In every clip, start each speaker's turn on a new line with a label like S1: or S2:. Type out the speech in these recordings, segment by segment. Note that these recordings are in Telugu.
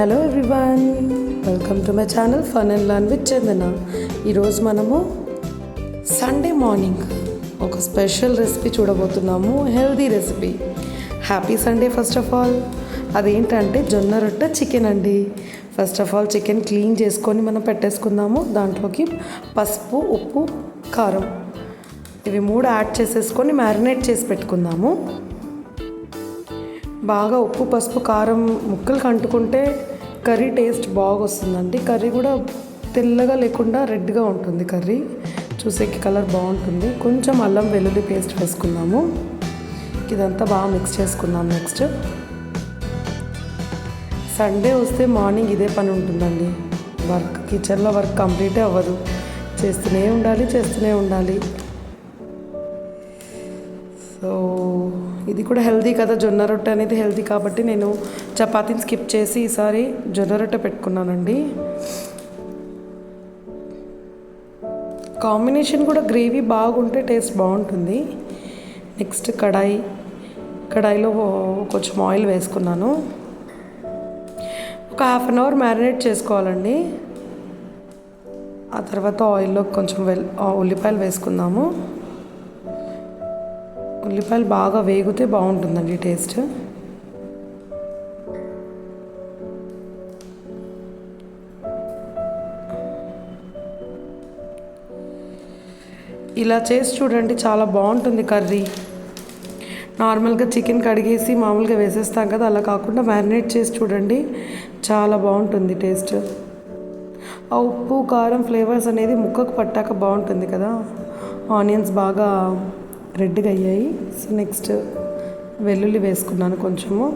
S1: Hello everyone, welcome to my channel fun and learn with Chandana. ఈరోజు మనము సండే మార్నింగ్ ఒక స్పెషల్ రెసిపీ చూడబోతున్నాము. Healthy recipe. Happy Sunday. First of all అదేంటంటే జొన్న రొట్టె చికెన్ అండి. First of all chicken clean చేసుకొని మనం పెట్టేసుకుందాము. దాంట్లోకి పసుపు, ఉప్పు, కారం ఇవి 3 యాడ్ చేసేసుకొని మ్యారినేట్ చేసి పెట్టుకుందాము. బాగా ఉప్పు, పసుపు, కారం ముక్కలు కంటుకుంటే కర్రీ టేస్ట్ బాగా వస్తుందండి. కర్రీ కూడా తెల్లగా లేకుండా రెడ్గా ఉంటుంది. కర్రీ చూసేకి కలర్ బాగుంటుంది. కొంచెం అల్లం వెల్లుల్లి పేస్ట్ వేసుకుందాము. ఇదంతా బాగా మిక్స్ చేసుకుందాం. నెక్స్ట్ సండే వస్తే మార్నింగ్ ఇదే పని ఉంటుందండి. కిచెన్లో వర్క్ కంప్లీటే అవ్వదు. చేస్తూనే ఉండాలి. సో ఇది కూడా హెల్దీ కదా, జొన్న రొట్టె అనేది హెల్దీ కాబట్టి నేను చపాతీని స్కిప్ చేసి ఈసారి జొన్న రొట్టె పెట్టుకున్నానండి. కాంబినేషన్ కూడా గ్రేవీ బాగుంటే టేస్ట్ బాగుంటుంది. నెక్స్ట్ కడాయిలో కొంచెం ఆయిల్ వేసుకున్నాను. ఒక 1/2 అవర్ మ్యారినేట్ చేసుకోవాలండి. ఆ తర్వాత ఆయిల్లో కొంచెం ఉల్లిపాయలు వేసుకుందాము. ఉల్లిపాయలు బాగా వేగితే బాగుంటుందండి టేస్ట్. ఇలా చేసి చూడండి, చాలా బాగుంటుంది కర్రీ. నార్మల్గా చికెన్ కడిగేసి మామూలుగా వేసేస్తాం కదా, అలా కాకుండా మ్యారినేట్ చేసి చూడండి, చాలా బాగుంటుంది టేస్ట్. ఆ ఉప్పు, కారం ఫ్లేవర్స్ అనేది ముక్కకు పట్టాక బాగుంటుంది కదా. ఆనియన్స్ బాగా రెడ్గా అయ్యాయి. సో నెక్స్ట్ వెల్లుల్లి వేసుకున్నాను కొంచెము.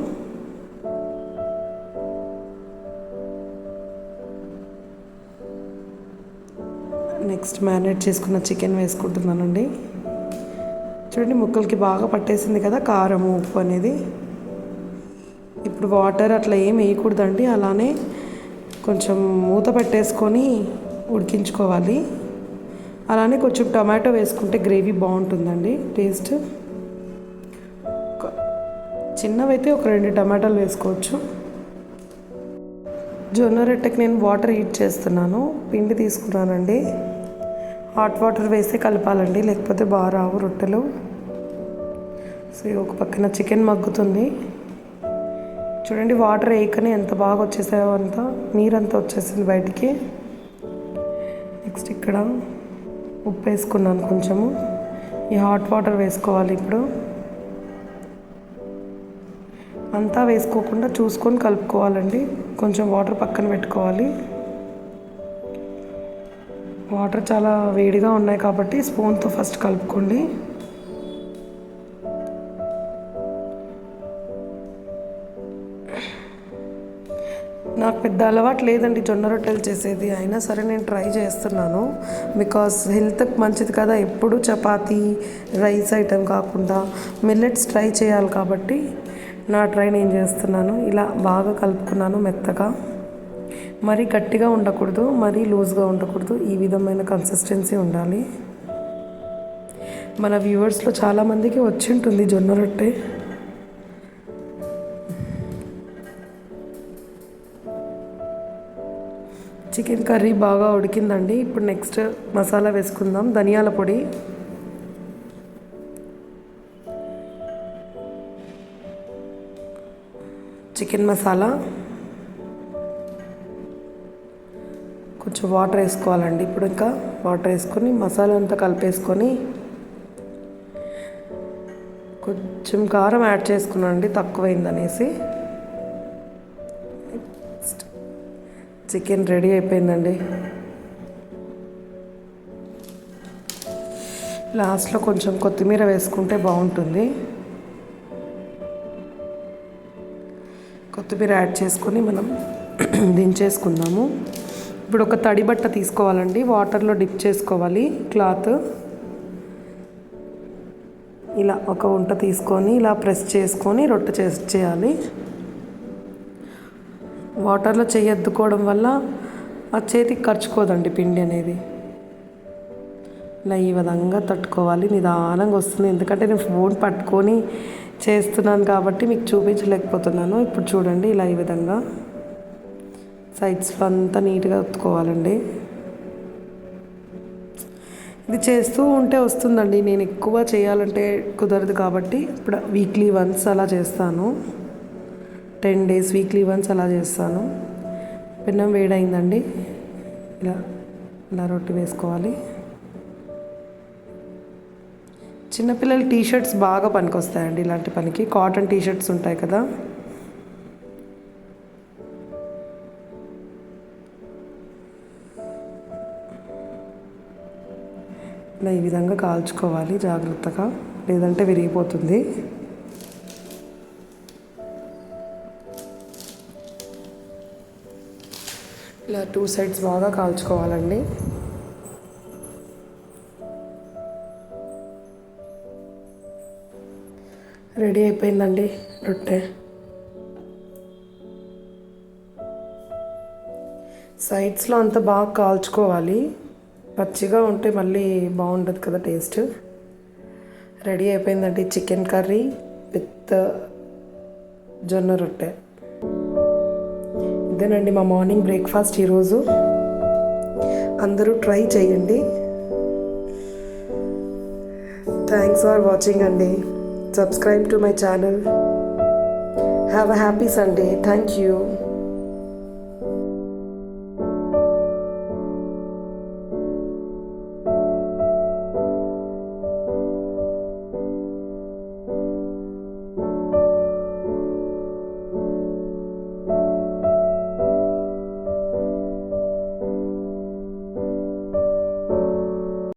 S1: నెక్స్ట్ మ్యారినేట్ చేసుకున్న చికెన్ వేసుకుంటున్నానండి. చూడండి, ముక్కలకి బాగా పట్టేసింది కదా కారము, ఉప్పు అనేది. ఇప్పుడు వాటర్ అట్లా ఏం వేయకూడదండి. అలానే కొంచెం మూత పెట్టేసుకొని ఉడికించుకోవాలి. అలానే కొంచెం టమాటో వేసుకుంటే గ్రేవీ బాగుంటుందండి టేస్ట్. చిన్నవైతే ఒక 2 టమాటాలు వేసుకోవచ్చు. జొన్న రొట్టెకి నేను వాటర్ హీట్ చేస్తున్నాను. పిండి తీసుకున్నానండి. హాట్ వాటర్ వేసి కలపాలండి, లేకపోతే బాగా రావు రొట్టెలు. సో ఒక పక్కన చికెన్ మగ్గుతుంది. చూడండి, వాటర్ వేయకనే ఎంత బాగా వచ్చేసాయో, అంతా నీరంతా వచ్చేసింది బయటికి. నెక్స్ట్ ఇక్కడ ఉప్పు వేసుకున్నాను కొంచెము. ఈ హాట్ వాటర్ వేసుకోవాలి. ఇప్పుడు అంతా వేసుకోకుండా చూసుకొని కలుపుకోవాలండి. కొంచెం వాటర్ పక్కన పెట్టుకోవాలి. వాటర్ చాలా వేడిగా ఉన్నాయి కాబట్టి స్పూన్తో ఫస్ట్ కలుపుకోండి. నాకు పెద్ద అలవాటు లేదండి జొన్న రొట్టెలు చేసేది, అయినా సరే నేను ట్రై చేస్తున్నాను. బికాస్ హెల్త్కి మంచిది కదా. ఎప్పుడు చపాతీ, రైస్ ఐటెం కాకుండా మిల్లెట్స్ ట్రై చేయాలి కాబట్టి నా ట్రై నేను చేస్తున్నాను. ఇలా బాగా కలుపుకున్నాను మెత్తగా. మరీ గట్టిగా ఉండకూడదు, మరీ లూజ్గా ఉండకూడదు. ఈ విధమైన కన్సిస్టెన్సీ ఉండాలి. మన వ్యూవర్స్లో చాలామందికి వచ్చి ఉంటుంది జొన్న రొట్టె. చికెన్ కర్రీ బాగా ఉడికిందండి. ఇప్పుడు నెక్స్ట్ మసాలా వేసుకుందాం. ధనియాల పొడి, చికెన్ మసాలా, కొంచెం వాటర్ వేసుకోవాలండి. ఇప్పుడు ఇంకా వాటర్ వేసుకొని మసాలా అంతా కలిపేసుకొని కొంచెం కారం యాడ్ చేసుకున్నానండి, తక్కువైందనేసి. చికెన్ రెడీ అయిపోయిందండి. లాస్ట్లో కొంచెం కొత్తిమీర వేసుకుంటే బాగుంటుంది. కొత్తిమీర యాడ్ చేసుకొని మనం దించేసుకుందాము. ఇప్పుడు ఒక తడి బట్ట తీసుకోవాలండి, వాటర్లో డిప్ చేసుకోవాలి క్లాత్. ఇలా ఒక వంట తీసుకొని ఇలా ప్రెస్ చేసుకొని రొట్టె చేయాలి. వాటర్లో అద్దుకోవడం వల్ల ఆ చేతికి ఖర్చుకోదండి పిండి అనేది. ఇలా ఈ విధంగా తట్టుకోవాలి. నిదానంగా వస్తుంది, ఎందుకంటే నేను ఫోన్ పట్టుకొని చేస్తున్నాను కాబట్టి మీకు చూపించలేకపోతున్నాను. ఇప్పుడు చూడండి, ఇలా ఈ విధంగా సైడ్స్లో అంతా నీట్గా ఒత్తుకోవాలండి. ఇది చేస్తూ ఉంటే వస్తుందండి. నేను ఎక్కువ చేయాలంటే కుదరదు కాబట్టి ఇప్పుడు వీక్లీ వన్స్ అలా చేస్తాను. 10 days వీక్లీ వన్స్ అలా చేస్తాను. పెన్నం వేడైందండి. ఇలా ఇలా రొట్టె వేసుకోవాలి. చిన్నపిల్లల టీషర్ట్స్ బాగా పనికొస్తాయండి ఇలాంటి పనికి. కాటన్ టీషర్ట్స్ ఉంటాయి కదా, ఇలా ఈ విధంగా కాల్చుకోవాలి జాగ్రత్తగా, లేదంటే విరిగిపోతుంది. ఇలా 2 sides బాగా కాల్చుకోవాలండి. రెడీ అయిపోయిందండి రొట్టె. సైడ్స్లో అంతా బాగా కాల్చుకోవాలి. పచ్చిగా ఉంటే మళ్ళీ బాగుంటుంది కదా టేస్ట్. రెడీ అయిపోయిందండి చికెన్ కర్రీ విత్ జొన్న రొట్టె. ఇదేనండి మా మార్నింగ్ బ్రేక్ఫాస్ట్ ఈరోజు. అందరూ ట్రై చేయండి. థ్యాంక్స్ ఫర్ వాచింగ్ అండి. Subscribe to my channel. Have a happy Sunday. Thank you.